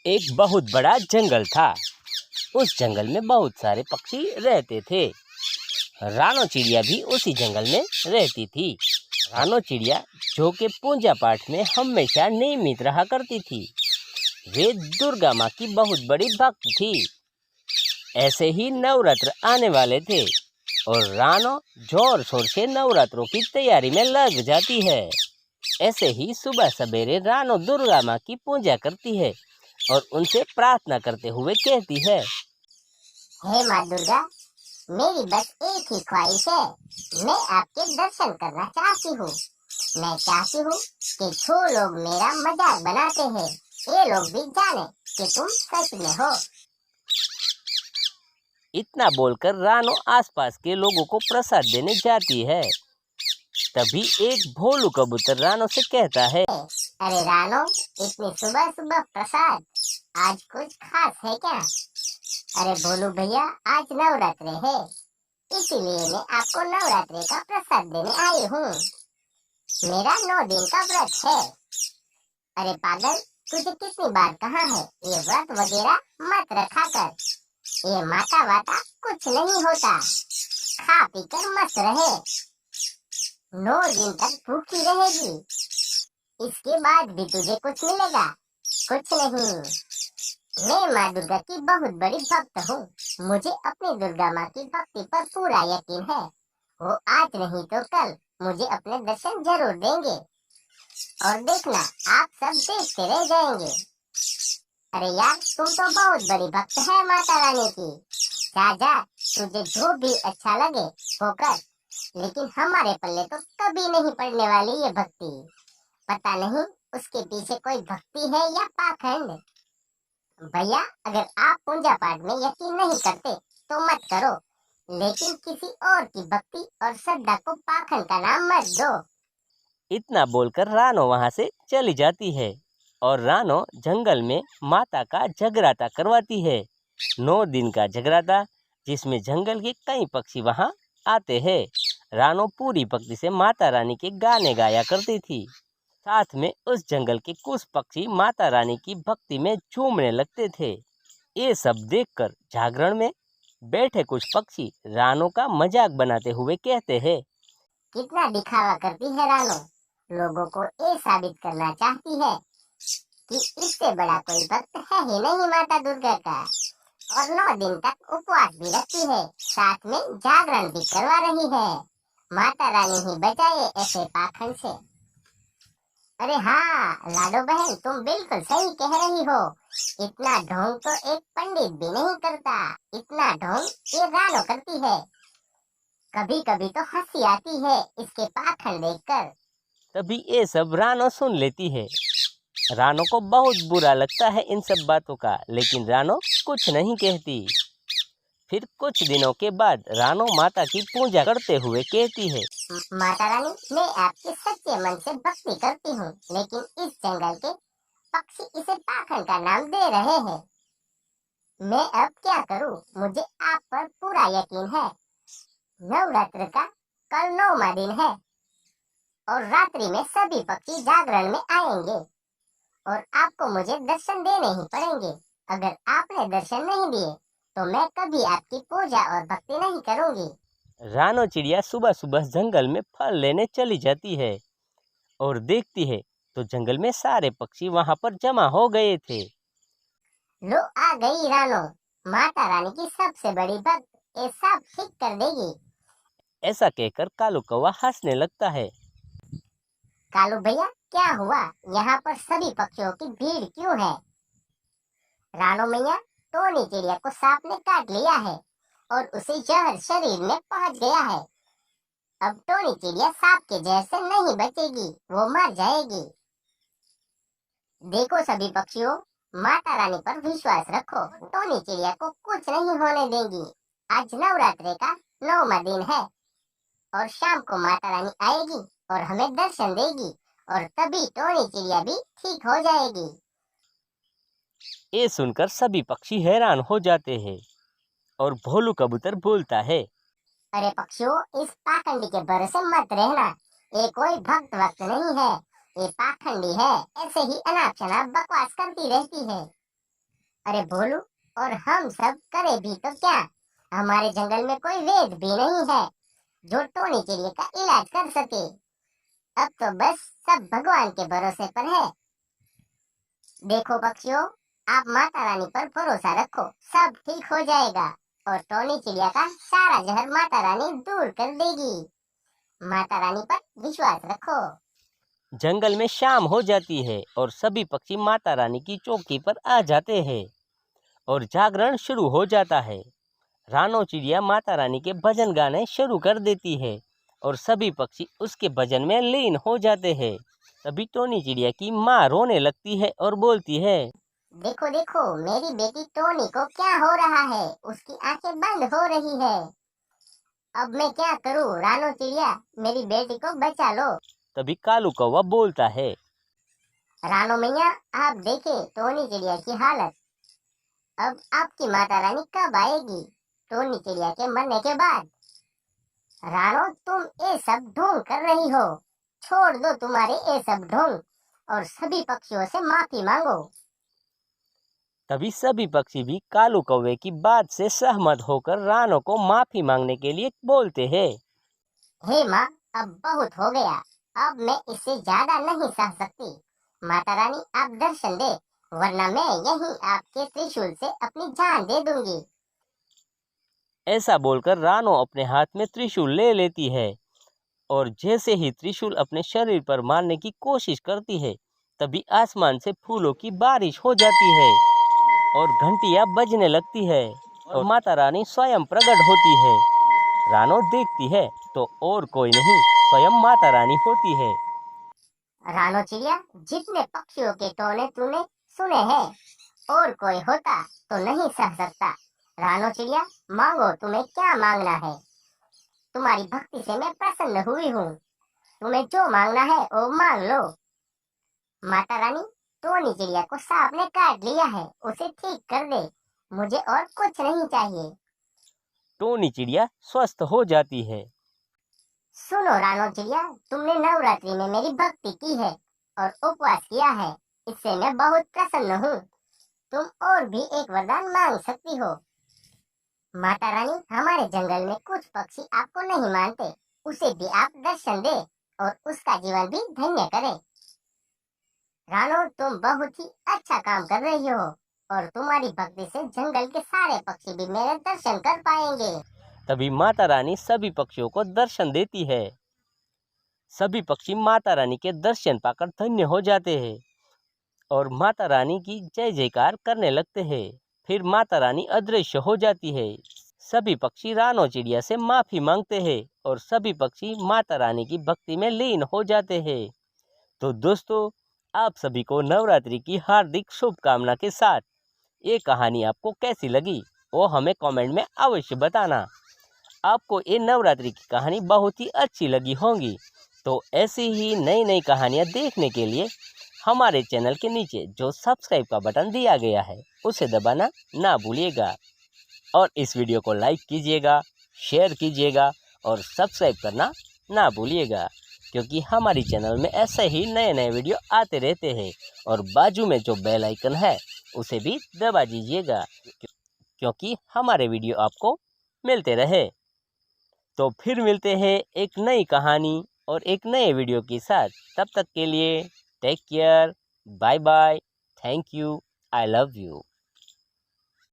एक बहुत बड़ा जंगल था। उस जंगल में बहुत सारे पक्षी रहते थे। रानो चिड़िया भी उसी जंगल में रहती थी। रानो चिड़िया जो कि पूजा पाठ में हमेशा नियमित रहा करती थी। वे दुर्गा माँ की बहुत बड़ी भक्त थी। ऐसे ही नवरात्र आने वाले थे और रानो जोर शोर से नवरात्रों की तैयारी में लग जाती है। ऐसे ही सुबह सवेरे रानो दुर्गा माँ की पूजा करती है और उनसे प्रार्थना करते हुए कहती है, हे माँ दुर्गा, मेरी बस एक ही ख्वाहिश है, मैं आपके दर्शन करना चाहती हूँ। मैं चाहती हूँ कि जो लोग मेरा मजाक बनाते हैं, ये लोग भी जाने कि तुम सच में हो। इतना बोलकर रानो आसपास के लोगों को प्रसाद देने जाती है। तभी एक भोलू कबूतर रानो से कहता है, अरे रानो, इतनी सुबह सुबह प्रसाद, आज कुछ खास है क्या? अरे भोलू भैया, आज नवरात्रि है, इसीलिए मैं आपको नवरात्रि का प्रसाद देने आई हूँ। मेरा 9 दिन का व्रत है। अरे पागल, तुझे कितनी बार कहा है ये व्रत वगैरह मत रखा कर। ये माता वाता कुछ नहीं होता, खा पी कर मस्त रहे। 9 दिन तक भूखी रहेगी, इसके बाद भी तुझे कुछ मिलेगा? कुछ नहीं। मैं माँ दुर्गा की बहुत बड़ी भक्त हूँ। मुझे अपनी दुर्गा माँ की भक्ति पर पूरा यकीन है। वो आज नहीं तो कल मुझे अपने दर्शन जरूर देंगे और देखना, आप सब देखते रह जाएंगे। अरे यार, तुम तो बहुत बड़ी भक्त है माता रानी की। जा जा, तुझे जो भी अच्छा लगे वो कर, लेकिन हमारे पल्ले तो कभी नहीं पड़ने वाली ये भक्ति। पता नहीं उसके पीछे कोई भक्ति है या पाखंड। भैया, अगर आप पूजा पाठ में यकीन नहीं करते तो मत करो, लेकिन किसी और की भक्ति और श्रद्धा को पाखंड का नाम मत दो। इतना बोलकर रानो वहां से चली जाती है और रानो जंगल में माता का जगराता करवाती है। 9 दिन का जगराता, जिसमें जंगल के कई पक्षी वहां आते हैं। रानो पूरी भक्ति से माता रानी के गाने गाया करती थी। साथ में उस जंगल के कुछ पक्षी माता रानी की भक्ति में झूमने लगते थे। ये सब देखकर जागरण में बैठे कुछ पक्षी रानो का मजाक बनाते हुए कहते हैं, कितना दिखावा करती है रानो, लोगों को ये साबित करना चाहती है कि इससे बड़ा कोई भक्त है ही नहीं माता दुर्गा का। और 9 दिन तक उपवास भी रखती है, साथ में जागरण भी करवा रही है। माता रानी ही बचाए ऐसे पाखंड से। अरे हाँ लाडो बहन, तुम बिल्कुल सही कह रही हो। इतना ढोंग तो एक पंडित भी नहीं करता। इतना ढोंग ये रानो करती है। कभी कभी तो हंसी आती है इसके पाखंड देखकर। तभी ये सब रानो सुन लेती है। रानो को बहुत बुरा लगता है इन सब बातों का, लेकिन रानो कुछ नहीं कहती। फिर कुछ दिनों के बाद रानो माता की पूजा करते हुए कहती है, माता रानी, मैं आपके सच्चे मन से भक्ति करती हूँ, लेकिन इस जंगल के पक्षी इसे पाखंड का नाम दे रहे हैं। मैं अब क्या करूँ? मुझे आप पर पूरा यकीन है। नवरात्र का कल 9वां दिन है और रात्रि में सभी पक्षी जागरण में आएंगे और आपको मुझे दर्शन देने ही पड़ेंगे। अगर आपने दर्शन नहीं दिए तो मैं कभी आपकी पूजा और भक्ति नहीं करूंगी। रानो चिड़िया सुबह सुबह जंगल में फल लेने चली जाती है और देखती है तो जंगल में सारे पक्षी वहां पर जमा हो गए थे। लो आ गई रानो, माता रानी की सबसे बड़ी भक्त, ये सब ठीक कर देगी। ऐसा कहकर कालू कौवा हंसने लगता है। कालू भैया, क्या हुआ? यहाँ पर सभी पक्षियों की भीड़ क्यों है? रानो मैया, टोनी चिड़िया को सांप ने काट लिया है और उसे जहर शरीर में पहुंच गया है। अब टोनी चिड़िया सांप के जहर से नहीं बचेगी, वो मर जाएगी। देखो सभी पक्षियों, माता रानी पर विश्वास रखो, टोनी चिड़िया को कुछ नहीं होने देंगी। आज नवरात्रि का 9वां दिन है और शाम को माता रानी आएगी और हमें दर्शन देगी और तभी टोनी चिड़िया भी ठीक हो जाएगी। ये सुनकर सभी पक्षी हैरान हो जाते हैं और भोलू कबूतर बोलता है, अरे पक्षियों, इस पाखंडी के भरोसे मत रहना। ये कोई भक्त वक्त नहीं है, ये पाखंडी है। ऐसे ही अनाप शनाप बकवास करती रहती है। अरे भोलू, और हम सब करे भी तो क्या, हमारे जंगल में कोई वेद भी नहीं है जो टोनी चिड़िया का इलाज कर सके। अब तो बस सब भगवान के भरोसे पर है। देखो पक्षियों, आप माता रानी पर भरोसा रखो, सब ठीक हो जाएगा और टोनी चिड़िया का सारा जहर माता रानी दूर कर देगी। माता रानी पर विश्वास रखो। जंगल में शाम हो जाती है और सभी पक्षी माता रानी की चौकी पर आ जाते हैं और जागरण शुरू हो जाता है। रानो चिड़िया माता रानी के भजन गाने शुरू कर देती है और सभी पक्षी उसके भजन में लीन हो जाते हैं। तभी टोनी चिड़िया की माँ रोने लगती है और बोलती है, देखो देखो, मेरी बेटी टोनी को क्या हो रहा है, उसकी आंखें बंद हो रही है। अब मैं क्या करूं? रानो चिड़िया, मेरी बेटी को बचा लो। तभी कालू कौवा बोलता है, रानो मैया, आप देखें टोनी चिड़िया की हालत। अब आपकी माता रानी कब आएगी? टोनी चिड़िया के मरने के बाद। रानो, तुम ये सब ढोंग कर रही हो, छोड़ दो तुम्हारे ये सब ढोंग और सभी पक्षियों से माफी मांगो। तभी सभी पक्षी भी कालू कौवे की बात से सहमत होकर रानो को माफी मांगने के लिए बोलते हैं। हे माँ, अब बहुत हो गया, अब मैं इससे ज्यादा नहीं सह सकती। माता रानी, आप दर्शन दे, वरना मैं यहीं आपके त्रिशूल से अपनी जान दे दूंगी। ऐसा बोलकर रानो अपने हाथ में त्रिशूल ले लेती है और जैसे ही त्रिशूल अपने शरीर पर मारने की कोशिश करती है, तभी आसमान से फूलों की बारिश हो जाती है और घंटियां बजने लगती है और माता रानी स्वयं प्रकट होती है। रानो देखती है तो और कोई नहीं, स्वयं माता रानी होती है। रानो चिड़िया, जितने पक्षियों के टोने तूने सुने हैं, और कोई होता तो नहीं सह सकता। रानो चिड़िया, मांगो, तुम्हें क्या मांगना है? तुम्हारी भक्ति से मैं प्रसन्न हुई हूँ, तुम्हें जो मांगना है वो मांग लो। माता रानी, टोनी चिड़िया को सांप ने काट लिया है, उसे ठीक कर दे, मुझे और कुछ नहीं चाहिए। टोनी चिड़िया स्वस्थ हो जाती है। सुनो रानो चिड़िया, तुमने नवरात्रि में मेरी भक्ति की है और उपवास किया है, इससे मैं बहुत प्रसन्न हूँ। तुम और भी एक वरदान मांग सकती हो। माता रानी, हमारे जंगल में कुछ पक्षी आपको नहीं मानते, उसे भी आप दर्शन दे और उसका जीवन भी धन्य करें। रानो, तुम बहुत ही अच्छा काम कर रही हो और तुम्हारी भक्ति से जंगल के सारे पक्षी भी मेरे दर्शन कर पाएंगे। तभी माता रानी सभी पक्षियों को दर्शन देती है। सभी पक्षी माता रानी के दर्शन पाकर धन्य हो जाते हैं और माता रानी की जय जयकार करने लगते हैं। फिर माता रानी अदृश्य हो जाती है। सभी पक्षी रानो चिड़िया से माफी मांगते हैं और सभी पक्षी माता रानी की भक्ति में लीन हो जाते हैं। तो दोस्तों, आप सभी को नवरात्रि की हार्दिक शुभकामना के साथ ये कहानी आपको कैसी लगी वो हमें कमेंट में अवश्य बताना। आपको ये नवरात्रि की कहानी बहुत ही अच्छी लगी होंगी। तो ऐसी ही नई नई कहानियाँ देखने के लिए हमारे चैनल के नीचे जो सब्सक्राइब का बटन दिया गया है उसे दबाना ना भूलिएगा और इस वीडियो को लाइक कीजिएगा, शेयर कीजिएगा और सब्सक्राइब करना ना भूलिएगा, क्योंकि हमारी चैनल में ऐसे ही नए नए वीडियो आते रहते हैं। और बाजू में जो बेल आइकन है उसे भी दबा दीजिएगा, क्योंकि हमारे वीडियो आपको मिलते रहे। तो फिर मिलते हैं एक नई कहानी और एक नए वीडियो के साथ। तब तक के लिए take care, bye bye, thank you, I love you.